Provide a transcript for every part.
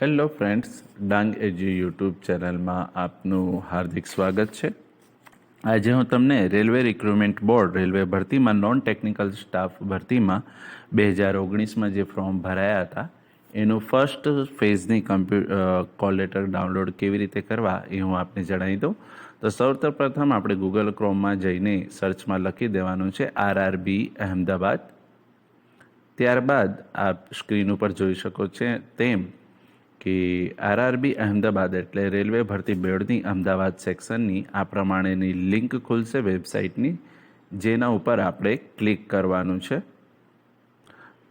Hello friends, Dang એજ્યુ YouTube ચેનલમાં આપનું હાર્દિક સ્વાગત છે. આજે હું તમને રેલવે રિક્રુટમેન્ટ બોર્ડ રેલવે ભરતીમાં નોન ટેકનિકલ સ્ટાફ ભરતીમાં 2019માં જે ફોર્મ ભરાયા હતા એનું ફર્સ્ટ ફેઝની કોલ લેટર ડાઉનલોડ કેવી રીતે કરવા એ હું આપને જણાવી દઉં. તો સૌપ્રથમ આપણે ગૂગલ ક્રોમમાં જઈને સર્ચમાં લખી દેવાનું છે RRB અહેમદાબાદ. ત્યારબાદ આપ સ્ક્રીન ઉપર જોઈ શકો છો તેમ કે RRB અહેમદાબાદ એટલે રેલવે ભરતી બોર્ડની અમદાવાદ સેક્શનની આ પ્રમાણેની લિંક ખુલશે વેબસાઇટની, જેના ઉપર આપણે ક્લિક કરવાનું છે.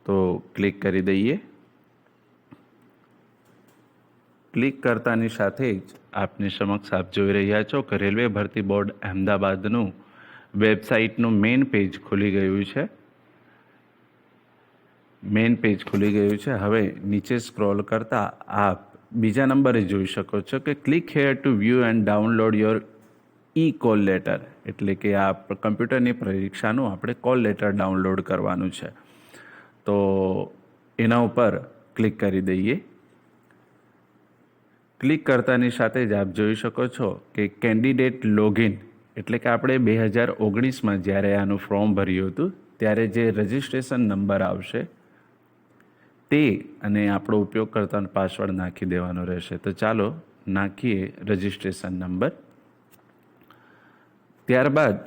તો ક્લિક કરી દઈએ. ક્લિક કરતાની સાથે જ આપની સમક્ષ આપ જોઈ રહ્યા છો કે રેલવે ભરતી બોર્ડ અહેમદાબાદનું વેબસાઇટનું મેઇન પેજ ખુલી ગયું છે. મેઇન પેજ ખુલી ગયું છે. હવે નીચે સ્ક્રોલ કરતા આપ બીજા નંબરે જોઈ શકો છો કે click here to view and download your call letter, એટલે કે આ કમ્પ્યુટરની પરીક્ષાનું આપણે કોલ લેટર ડાઉનલોડ કરવાનું છે. તો એના ઉપર ક્લિક કરી દઈએ. ક્લિક કરતાની સાથે જ આપ જોઈ શકો છો કે કેન્ડિડેટ લોગિન, એટલે કે આપણે 2019માં જ્યારે આનું ફોર્મ ભર્યું હતું ત્યારે જે રજિસ્ટ્રેશન નંબર આવશે તે અને આપણો ઉપયોગકર્તાનો પાસવર્ડ નાખી દેવાનો રહેશે. તો ચાલો નાખીએ રજિસ્ટ્રેશન નંબર. ત્યારબાદ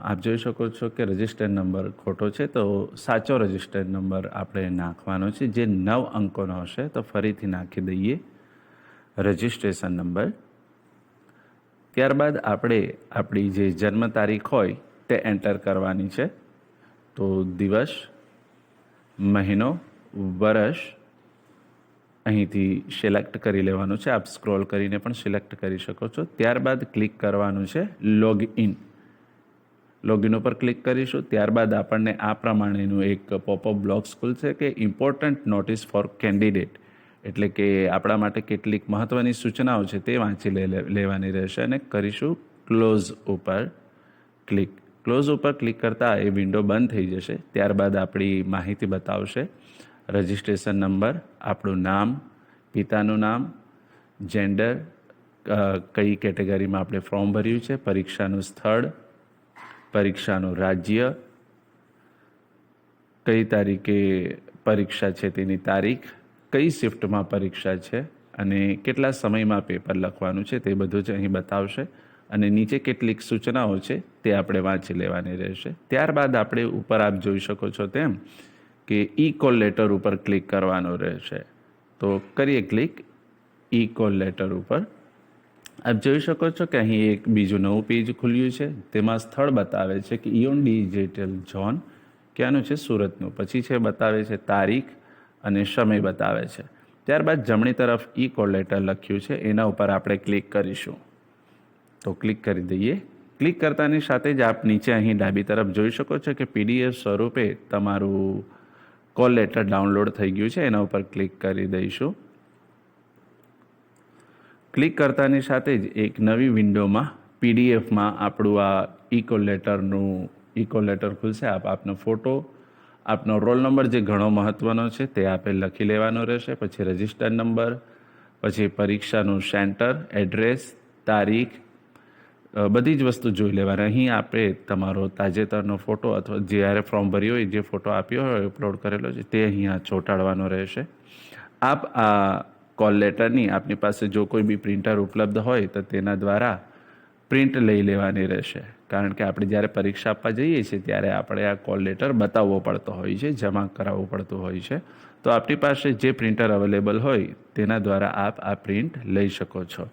આપ જોઈ શકો છો કે રજિસ્ટર નંબર ખોટો છે, તો સાચો રજિસ્ટર નંબર આપણે નાખવાનો છે જે 9 અંકોનો હશે. તો ફરીથી નાખી દઈએ રજિસ્ટ્રેશન નંબર. ત્યારબાદ આપણે આપણી જે જન્મ તારીખ હોય તે એન્ટર કરવાની છે. તો દિવસ, મહિનો, વર્ષ અહીંથી સિલેક્ટ કરી લેવાનું છે. આપ સ્ક્રોલ કરીને પણ સિલેક્ટ કરી શકો છો. ત્યારબાદ ક્લિક કરવાનું છે લોગઇન. લોગઇન ઉપર ક્લિક કરીશું. ત્યારબાદ આપણને આ પ્રમાણેનું એક પોપઅપ બોક્સ ખુલશે કે ઇમ્પોર્ટન્ટ નોટિસ ફોર કેન્ડિડેટ, એટલે કે આપણા માટે કેટલીક મહત્ત્વની સૂચનાઓ છે તે વાંચી લેવાની રહેશે અને કરીશું ક્લોઝ ઉપર ક્લિક. ક્લોઝ ઉપર ક્લિક કરતાં એ વિન્ડો બંધ થઈ જશે. ત્યારબાદ આપણી માહિતી બતાવશે: રજિસ્ટ્રેશન નંબર, આપણું નામ, પિતાનું નામ, જેન્ડર, કઈ કેટેગરીમાં આપણે ફોર્મ ભર્યું છે, પરીક્ષાનું સ્થળ, પરીક્ષાનું રાજ્ય, કઈ તારીખે પરીક્ષા છે તેની તારીખ, કઈ શિફ્ટમાં પરીક્ષા છે અને કેટલા સમયમાં પેપર લખવાનું છે તે બધું જ અહીં બતાવશે. અને નીચે કેટલીક સૂચનાઓ છે તે આપણે વાંચી લેવાની રહેશે. ત્યારબાદ આપણે ઉપર આપ જોઈ શકો છો તેમ કે કોલ લેટર ઉપર ક્લિક કરવાનું રહેશે. તો કરીએ ક્લિક કોલ લેટર ઉપર. આપ જોઈ શકો છો કે અહીં એક બીજું નવું પેજ ખુલ્યું છે. તેમાં સ્થળ બતાવે છે કે ઇયોન ડિજિટલ ઝોન ક્યાંનું છે, સુરતનું. પછી છે બતાવે છે તારીખ અને સમય બતાવે છે. ત્યારબાદ જમણી તરફ કોલ લેટર લખ્યું છે એના ઉપર આપણે ક્લિક કરીશું. તો ક્લિક કરી દઈએ. ક્લિક કરતાની સાથે જ આપ નીચે અહીં ડાબી તરફ જોઈ શકો છો કે PDF સ્વરૂપે તમારું કોલ લેટર ડાઉનલોડ થઈ ગયું છે. એના ઉપર ક્લિક કરી દઈશું. ક્લિક કરતાની સાથે જ એક નવી વિન્ડોમાં PDFમાં આપણું આ કોલ લેટર ખુલશે. આપનો ફોટો, આપનો રોલ નંબર જે ઘણો મહત્ત્વનો છે તે આપે લખી લેવાનો રહેશે. પછી રજિસ્ટર નંબર, પછી પરીક્ષાનું સેન્ટર, એડ્રેસ, તારીખ, બધી જ વસ્તુ જોઈ લેવાની. અહીં આપણે તમારો તાજેતરનો ફોટો અથવા જ્યારે ફોર્મ ભર્યો હોય જે ફોટો આપ્યો હોય અપલોડ કરેલો છે તે અહીંયા ચોંટાડવાનો રહેશે. આપ આ કોલ લેટરની આપની પાસે જો કોઈ બી પ્રિન્ટર ઉપલબ્ધ હોય તો તેના દ્વારા પ્રિન્ટ લઈ લેવાની રહેશે, કારણ કે આપણે જ્યારે પરીક્ષા આપવા જઈએ છીએ ત્યારે આપણે આ કોલ લેટર બતાવવો પડતો હોય છે, જમા કરાવવું પડતું હોય છે. તો આપણી પાસે જે પ્રિન્ટર અવેલેબલ હોય તેના દ્વારા આપ આ પ્રિન્ટ લઈ શકો છો.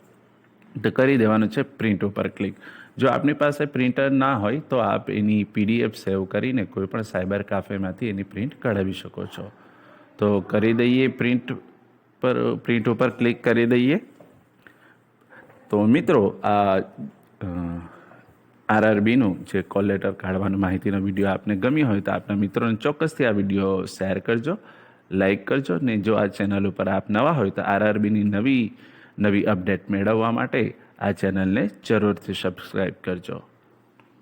તો કરી દેવાનું છે પ્રિન્ટ ઉપર ક્લિક. જો આપની પાસે પ્રિન્ટર ના હોય તો આપ એની PDF સેવ કરીને કોઈ પણ સાયબર કાફેમાંથી એની પ્રિન્ટ કઢાવી શકો છો. તો કરી દઈએ પ્રિન્ટ ઉપર ક્લિક કરી દઈએ. તો મિત્રો, આ RRBનું જે કોલ લેટર કાઢવાનો માહિતીનો વિડીયો આપને ગમ્યો હોય તો આપના મિત્રોને ચોક્કસથી આ વિડીયો શેર કરજો, લાઈક કરજો. ને જો આ ચેનલ ઉપર આપ નવા હોય તો RRBની નવી અપડેટ મેળવવા માટે આ ચેનલને જરૂરથી સબસ્ક્રાઈબ કરજો.